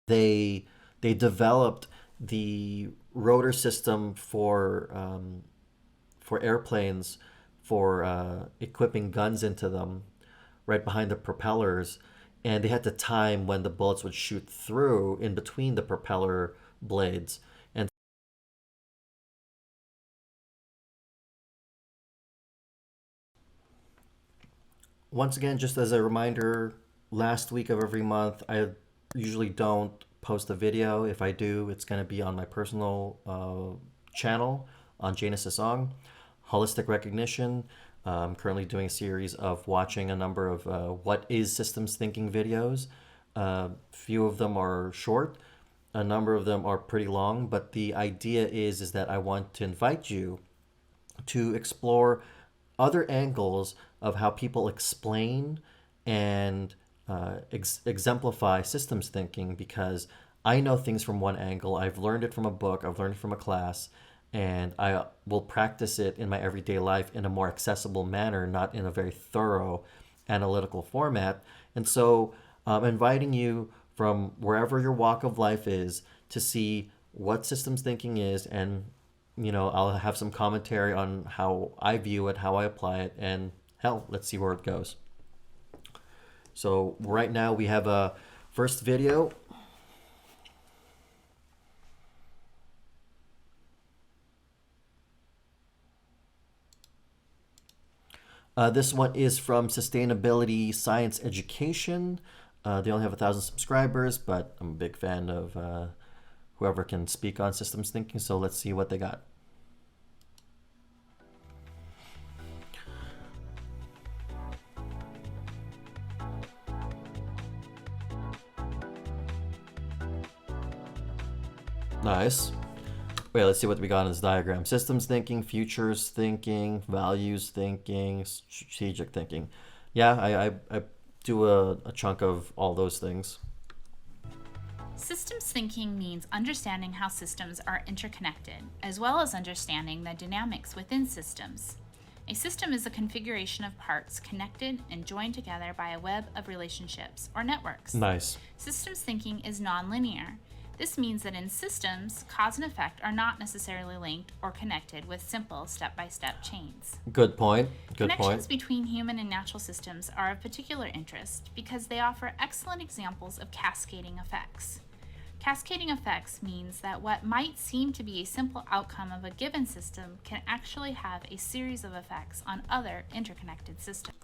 They they developed the rotor system for airplanes for equipping guns into them right behind the propellers, and they had to time when the bullets would shoot through in between the propeller blades. And once again, just as a reminder, last week of every month, I usually don't post a video. If I do, it's going to be on my personal channel on Janus Song, Holistic Recognition. I'm currently doing a series of watching a number of what is systems thinking videos. Few of them are short, a number of them are pretty long, but the idea is that I want to invite you to explore other angles of how people explain and exemplify systems thinking, because I know things from one angle. I've learned it from a book, I've learned it from a class, and I will practice it in my everyday life in a more accessible manner, not in a very thorough analytical format. And so I'm inviting you from wherever your walk of life is to see what systems thinking is, and I'll have some commentary on how I view it, how I apply it, and hell, let's see where it goes. So right now we have a first video. This one is from Sustainability Science Education. They only have 1,000 subscribers, but I'm a big fan of whoever can speak on systems thinking. So let's see what they got. Nice. Wait, let's see what we got in this diagram. Systems thinking, futures thinking, values thinking, strategic thinking. Yeah, I do a chunk of all those things. Systems thinking means understanding how systems are interconnected, as well as understanding the dynamics within systems. A system is a configuration of parts connected and joined together by a web of relationships or networks. Nice. Systems thinking is nonlinear. This means that in systems, cause and effect are not necessarily linked or connected with simple step-by-step chains. Good point. Good Connections point. between human and natural systems are of particular interest because they offer excellent examples of cascading effects. Cascading effects means that what might seem to be a simple outcome of a given system can actually have a series of effects on other interconnected systems.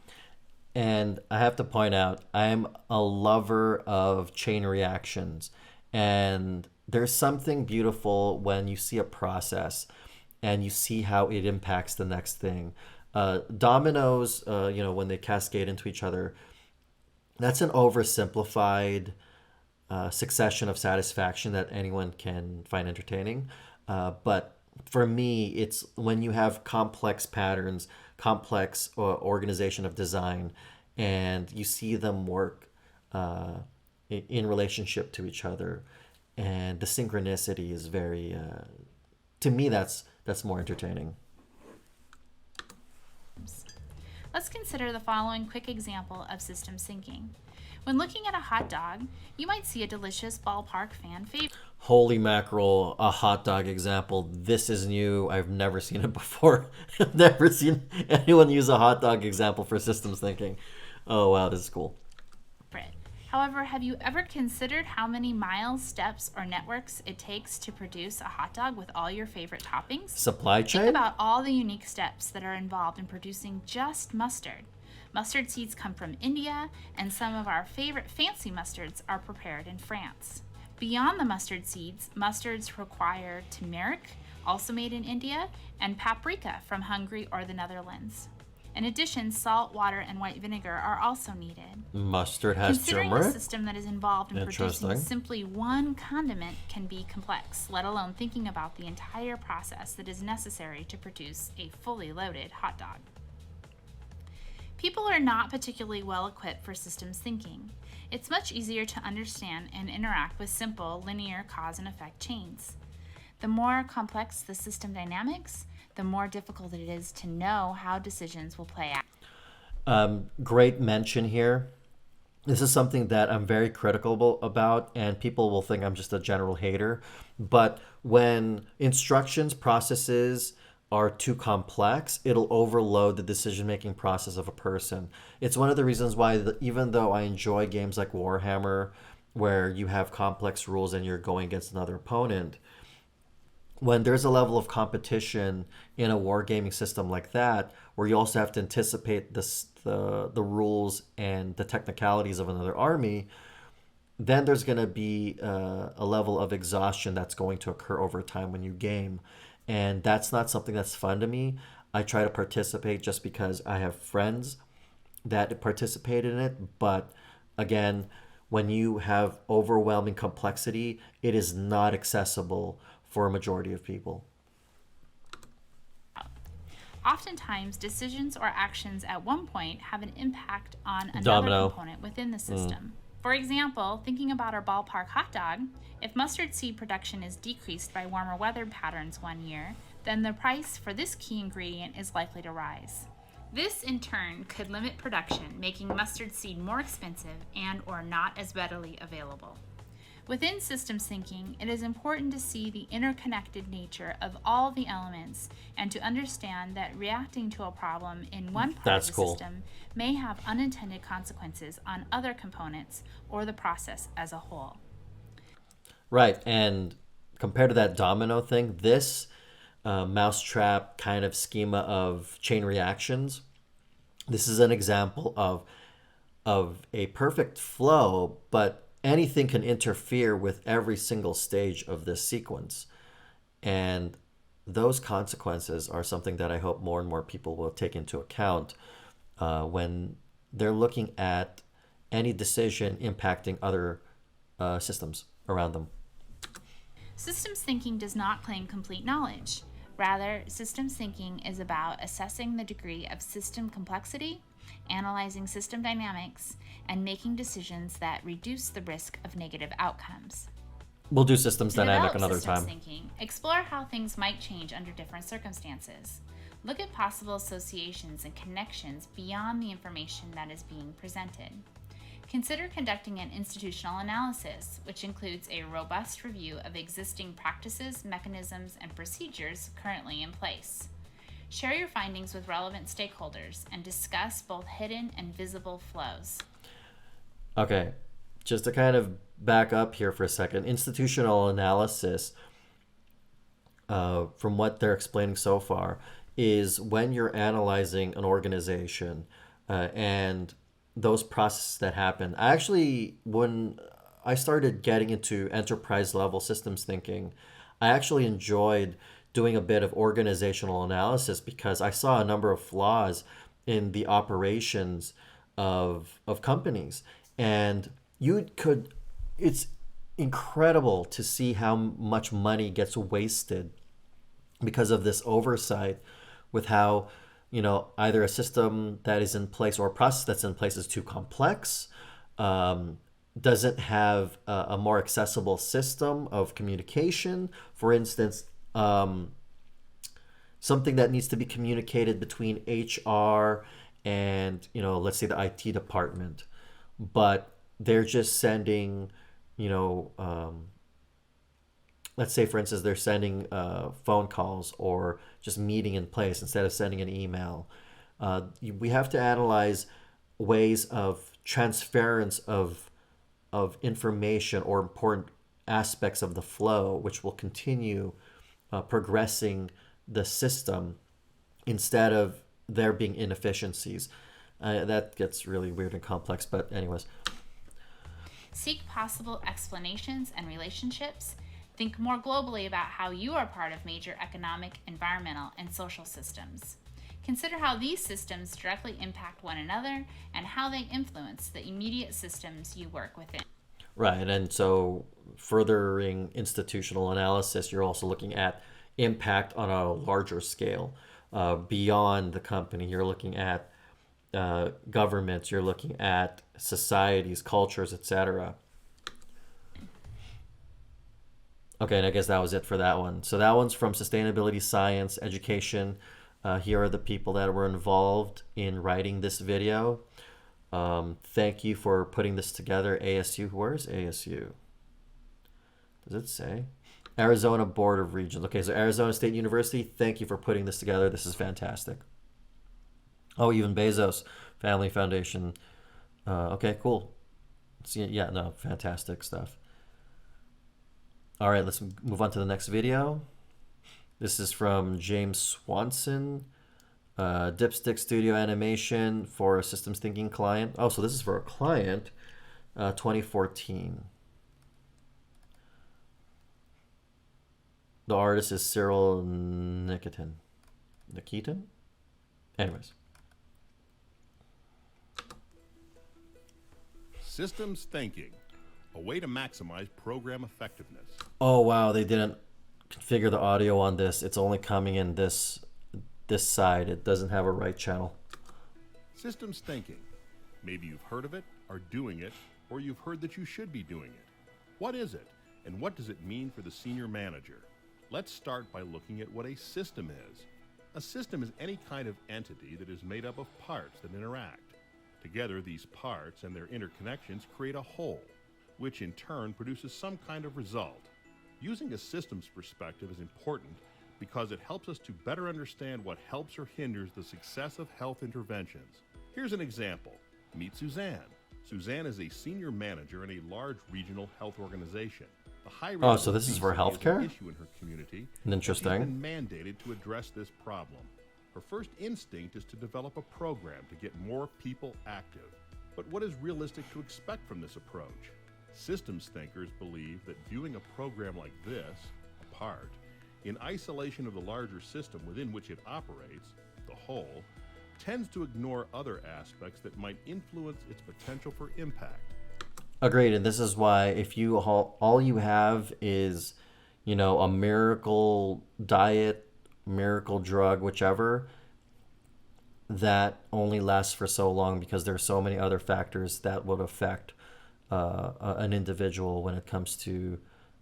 And I have to point out, I'm a lover of chain reactions. And there's something beautiful when you see a process and you see how it impacts the next thing. Dominoes, when they cascade into each other, that's an oversimplified succession of satisfaction that anyone can find entertaining. But for me, it's when you have complex patterns, complex organization of design, and you see them work in relationship to each other, and the synchronicity is very. To me, that's more entertaining. Let's consider the following quick example of systems thinking. When looking at a hot dog, you might see a delicious ballpark fan favorite. Holy mackerel, a hot dog example. This is new. I've never seen it before. I've never seen anyone use a hot dog example for systems thinking. Oh, wow, this is cool. However, have you ever considered how many miles, steps, or networks it takes to produce a hot dog with all your favorite toppings? Supply chain? Think about all the unique steps that are involved in producing just mustard. Mustard seeds come from India, and some of our favorite fancy mustards are prepared in France. Beyond the mustard seeds, mustards require turmeric, also made in India, and paprika from Hungary or the Netherlands. In addition, salt, water, and white vinegar are also needed. Mustard has Considering turmeric? the system that is involved in producing simply one condiment can be complex, let alone thinking about the entire process that is necessary to produce a fully loaded hot dog. People are not particularly well equipped for systems thinking. It's much easier to understand and interact with simple, linear cause and effect chains. The more complex the system dynamics, the more difficult it is to know how decisions will play out. Great mention here. This is something that I'm very critical about, and people will think I'm just a general hater. But when instructions processes are too complex, it'll overload the decision making process of a person. It's one of the reasons why, even though I enjoy games like Warhammer, where you have complex rules and you're going against another opponent, when there's a level of competition in a wargaming system like that, where you also have to anticipate the rules and the technicalities of another army, then there's going to be a level of exhaustion that's going to occur over time when you game. And that's not something that's fun to me. I try to participate just because I have friends that participate in it. But again, when you have overwhelming complexity, it is not accessible for a majority of people. Oftentimes, decisions or actions at one point have an impact on another Domino. component within the system. For example, thinking about our ballpark hot dog, if mustard seed production is decreased by warmer weather patterns one year, then the price for this key ingredient is likely to rise. This in turn could limit production, making mustard seed more expensive and or not as readily available. Within systems thinking, it is important to see the interconnected nature of all the elements and to understand that reacting to a problem in one part of That's the cool. system may have unintended consequences on other components or the process as a whole. Right. And compared to that domino thing, this mousetrap kind of schema of chain reactions, this is an example of a perfect flow, but anything can interfere with every single stage of this sequence. And those consequences are something that I hope more and more people will take into account when they're looking at any decision impacting other systems around them. Systems thinking does not claim complete knowledge. Rather, systems thinking is about assessing the degree of system complexity, analyzing system dynamics, and making decisions that reduce the risk of negative outcomes. We'll do systems To dynamic develop another systems time. thinking, explore how things might change under different circumstances. Look at possible associations and connections beyond the information that is being presented. Consider conducting an institutional analysis, which includes a robust review of existing practices, mechanisms, and procedures currently in place. Share your findings with relevant stakeholders and discuss both hidden and visible flows. Okay, just to kind of back up here for a second, institutional analysis, from what they're explaining so far, is when you're analyzing an organization and those processes that happen. I actually, when I started getting into enterprise level systems thinking, I actually enjoyed doing a bit of organizational analysis because I saw a number of flaws in the operations of companies. And you could, it's incredible to see how much money gets wasted because of this oversight with how, either a system that is in place or a process that's in place is too complex, um, doesn't have a more accessible system of communication. For instance, something that needs to be communicated between HR and, let's say the IT department, but they're just sending, you know, um, let's say for instance they're sending phone calls or just meeting in place instead of sending an email. We have to analyze ways of transference of information or important aspects of the flow, which will continue progressing the system instead of there being inefficiencies. That gets really weird and complex, but anyways. Seek possible explanations and relationships. Think more globally about how you are part of major economic, environmental, and social systems. Consider how these systems directly impact one another and how they influence the immediate systems you work within. Right, and so furthering institutional analysis, you're also looking at impact on a larger scale beyond the company. You're looking at governments, you're looking at societies, cultures, etc. Okay, and I guess that was it for that one. So that one's from sustainability, science, education. Here are the people that were involved in writing this video. Thank you for putting this together, ASU. Where's ASU? Does it say? Arizona Board of Regents. Okay, so Arizona State University, thank you for putting this together. This is fantastic. Oh, even Bezos Family Foundation. Okay, cool. See, yeah, no, fantastic stuff. All right, let's move on to the next video. This is from James Swanson, Dipstick Studio Animation for a Systems Thinking client. Oh, so this is for a client, 2014. The artist is Cyril Nikitin. Nikitin? Anyways. Systems thinking, a way to maximize program effectiveness. Oh wow, they didn't configure the audio on this. It's only coming in this side. It doesn't have a right channel. Systems thinking. Maybe you've heard of it, are doing it, or you've heard that you should be doing it. What is it, and what does it mean for the senior manager? Let's start by looking at what a system is. A system is any kind of entity that is made up of parts that interact. Together, these parts and their interconnections create a whole, which in turn produces some kind of result. Using a systems perspective is important because it helps us to better understand what helps or hinders the success of health interventions. Here's an example. Meet Suzanne. Suzanne is a senior manager in a large regional health organization. The high rate So this is for obesity healthcare? an issue in her community. Interesting. She's been mandated to address this problem. Her first instinct is to develop a program to get more people active. But what is realistic to expect from this approach? Systems thinkers believe that viewing a program like this, apart, in isolation of the larger system within which it operates, the whole, tends to ignore other aspects that might influence its potential for impact. Agreed, and this is why if you all you have is, a miracle diet, miracle drug, whichever, that only lasts for so long because there are so many other factors that would affect an individual when it comes to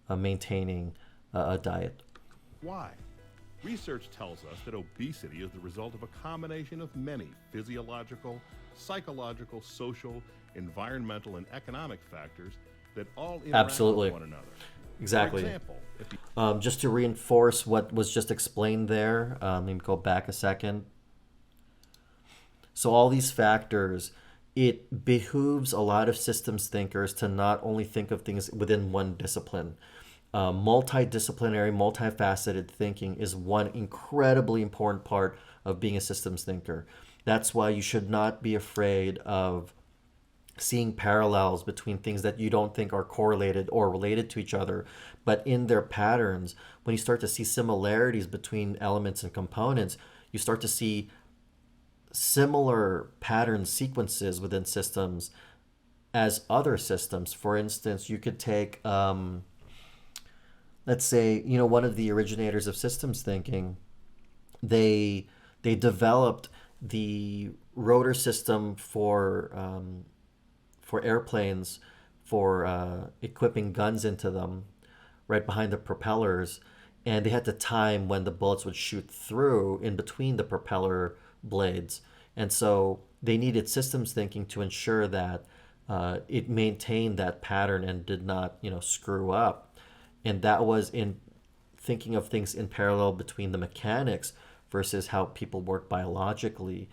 maintaining a diet. Why? Research tells us that obesity is the result of a combination of many physiological, psychological, social, environmental, and economic factors that all interact Absolutely. with one another. Exactly. For example, if you Just to reinforce what was just explained there, let me go back a second. So all these factors, it behooves a lot of systems thinkers to not only think of things within one discipline. Multidisciplinary, multifaceted thinking is one incredibly important part of being a systems thinker. That's why you should not be afraid of seeing parallels between things that you don't think are correlated or related to each other, but in their patterns, when you start to see similarities between elements and components, you start to see similar pattern sequences within systems as other systems. For instance, you could take, let's say, one of the originators of systems thinking, they developed the rotor system for airplanes, for equipping guns into them, right behind the propellers, and they had to time when the bullets would shoot through in between the propeller blades, and so they needed systems thinking to ensure that it maintained that pattern and did not, screw up. And that was in thinking of things in parallel between the mechanics versus how people work biologically.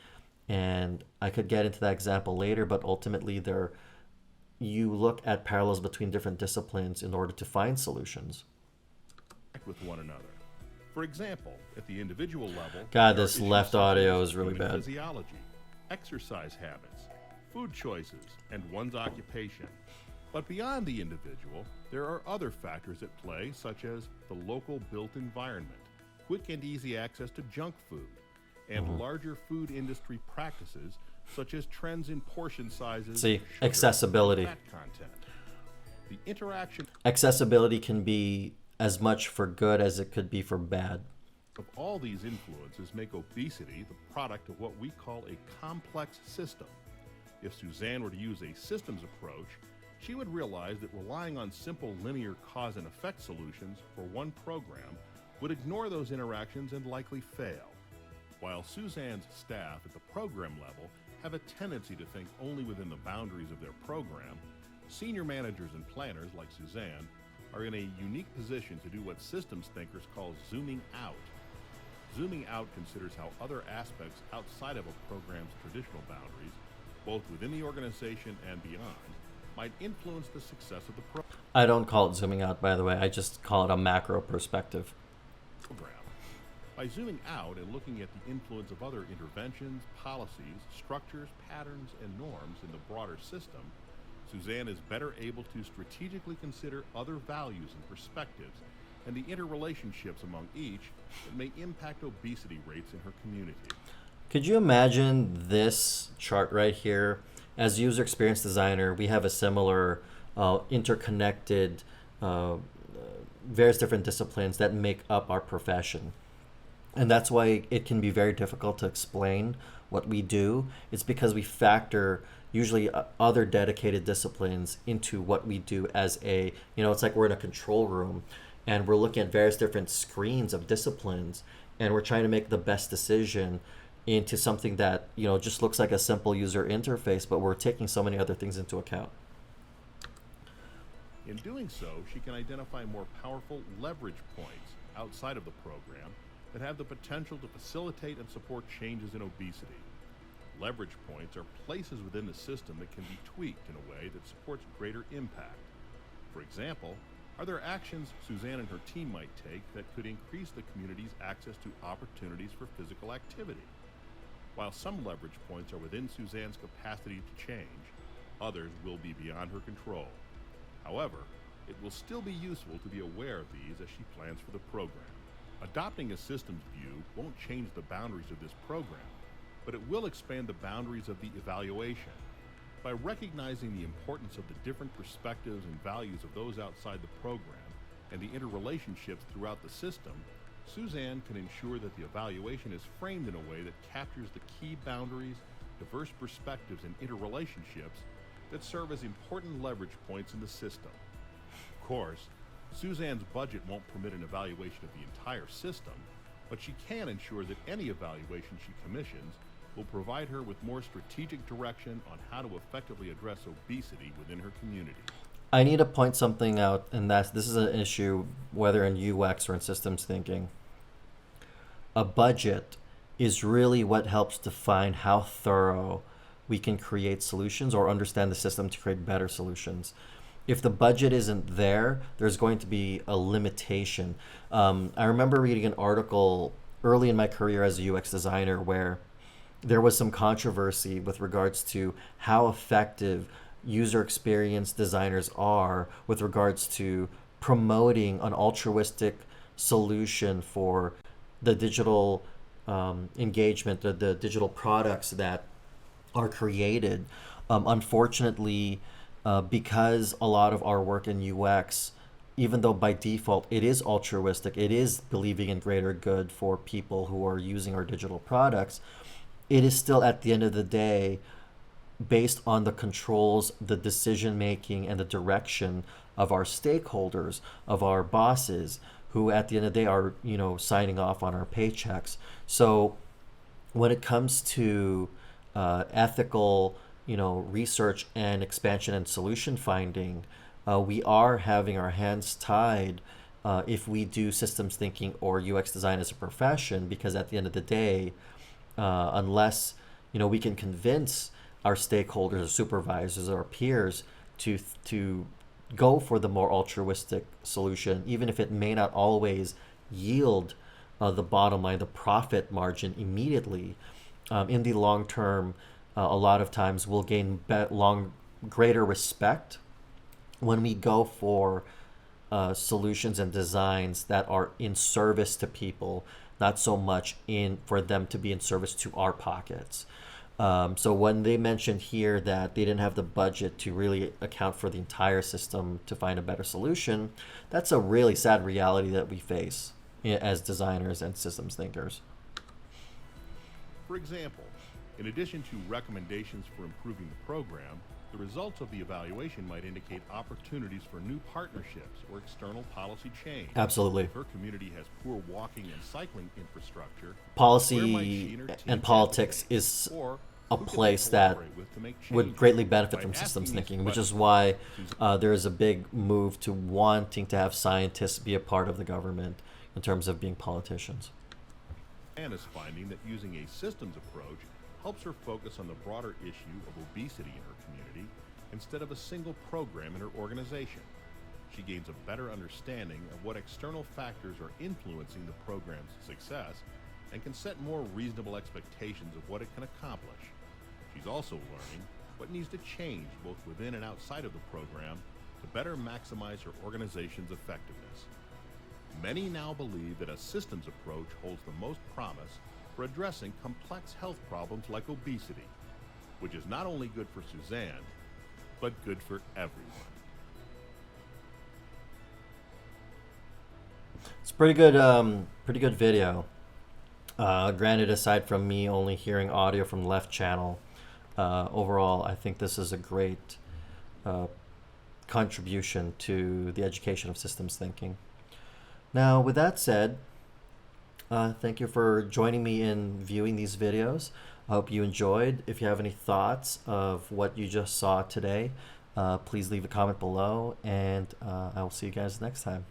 And I could get into that example later, but ultimately you look at parallels between different disciplines in order to find solutions. with one another. For example, at the individual level, God, there are this issues left such audio as is really human bad. Physiology, exercise habits, food choices, and one's occupation. But beyond the individual, there are other factors at play, such as the local built environment, quick and easy access to junk food, and larger food industry practices, such as trends in portion sizes, See, sugar, accessibility. and fat content. The interaction Accessibility can be as much for good as it could be for bad. of all these influences make obesity the product of what we call a complex system. If Suzanne were to use a systems approach, she would realize that relying on simple linear cause and effect solutions for one program would ignore those interactions and likely fail. While Suzanne's staff at the program level have a tendency to think only within the boundaries of their program, senior managers and planners like Suzanne are in a unique position to do what systems thinkers call zooming out. Zooming out considers how other aspects outside of a program's traditional boundaries, both within the organization and beyond, might influence the success of the I don't call it zooming out, by the way. I just call it a macro perspective. program. By zooming out and looking at the influence of other interventions, policies, structures, patterns, and norms in the broader system, Suzanne is better able to strategically consider other values and perspectives and the interrelationships among each that may impact obesity rates in her community. Could you imagine this chart right here? As user experience designer, we have a similar interconnected various different disciplines that make up our profession. And that's why it can be very difficult to explain what we do. It's because we factor usually other dedicated disciplines into what we do as a, it's like we're in a control room and we're looking at various different screens of disciplines and we're trying to make the best decision into something that, just looks like a simple user interface, but we're taking so many other things into account. In doing so, she can identify more powerful leverage points outside of the program that have the potential to facilitate and support changes in obesity. Leverage points are places within the system that can be tweaked in a way that supports greater impact. For example, are there actions Suzanne and her team might take that could increase the community's access to opportunities for physical activity? While some leverage points are within Suzanne's capacity to change, others will be beyond her control. However, it will still be useful to be aware of these as she plans for the program. Adopting a systems view won't change the boundaries of this program, but it will expand the boundaries of the evaluation. By recognizing the importance of the different perspectives and values of those outside the program and the interrelationships throughout the system, Suzanne can ensure that the evaluation is framed in a way that captures the key boundaries, diverse perspectives, and interrelationships that serve as important leverage points in the system. Of course, Suzanne's budget won't permit an evaluation of the entire system, but she can ensure that any evaluation she commissions will provide her with more strategic direction on how to effectively address obesity within her community. I need to point something out, and this is an issue whether in UX or in systems thinking. A budget is really what helps define how thorough we can create solutions or understand the system to create better solutions. If the budget isn't there, there's going to be a limitation. I remember reading an article early in my career as a UX designer where there was some controversy with regards to how effective user experience designers are with regards to promoting an altruistic solution for the digital engagement, the digital products that are created. Unfortunately, because a lot of our work in UX, even though by default it is altruistic, it is believing in greater good for people who are using our digital products, it is still at the end of the day based on the controls, the decision making, and the direction of our stakeholders, of our bosses, who at the end of the day are, signing off on our paychecks. So when it comes to ethical, research and expansion and solution finding, we are having our hands tied if we do systems thinking or UX design as a profession, because at the end of the day, unless we can convince our stakeholders, or supervisors, or peers to go for the more altruistic solution, even if it may not always yield the bottom line, the profit margin immediately, in the long term, a lot of times we'll gain greater respect when we go for solutions and designs that are in service to people, not so much for them to be in service to our pockets. So when they mentioned here that they didn't have the budget to really account for the entire system to find a better solution, that's a really sad reality that we face as designers and systems thinkers. For example, in addition to recommendations for improving the program, the results of the evaluation might indicate opportunities for new partnerships or external policy change. Absolutely. If her community has poor walking and cycling infrastructure, where might Policy she and her team and politics advocate? is Or a Who could they place that collaborate with to make would changes? greatly benefit By from asking systems these thinking, which is questions, why Suzanne there is a big move to wanting to have scientists be a part of the government in terms of being politicians. is finding that using a systems approach helps her focus on the broader issue of obesity in her community instead of a single program in her organization. She gains a better understanding of what external factors are influencing the program's success and can set more reasonable expectations of what it can accomplish. She's also learning what needs to change both within and outside of the program to better maximize her organization's effectiveness. Many now believe that a systems approach holds the most promise for addressing complex health problems like obesity, which is not only good for Suzanne, but good for everyone. It's pretty good video. Granted, aside from me only hearing audio from the left channel, overall, I think this is a great contribution to the education of systems thinking. Now, with that said, thank you for joining me in viewing these videos. I hope you enjoyed. If you have any thoughts of what you just saw today, please leave a comment below, and I will see you guys next time.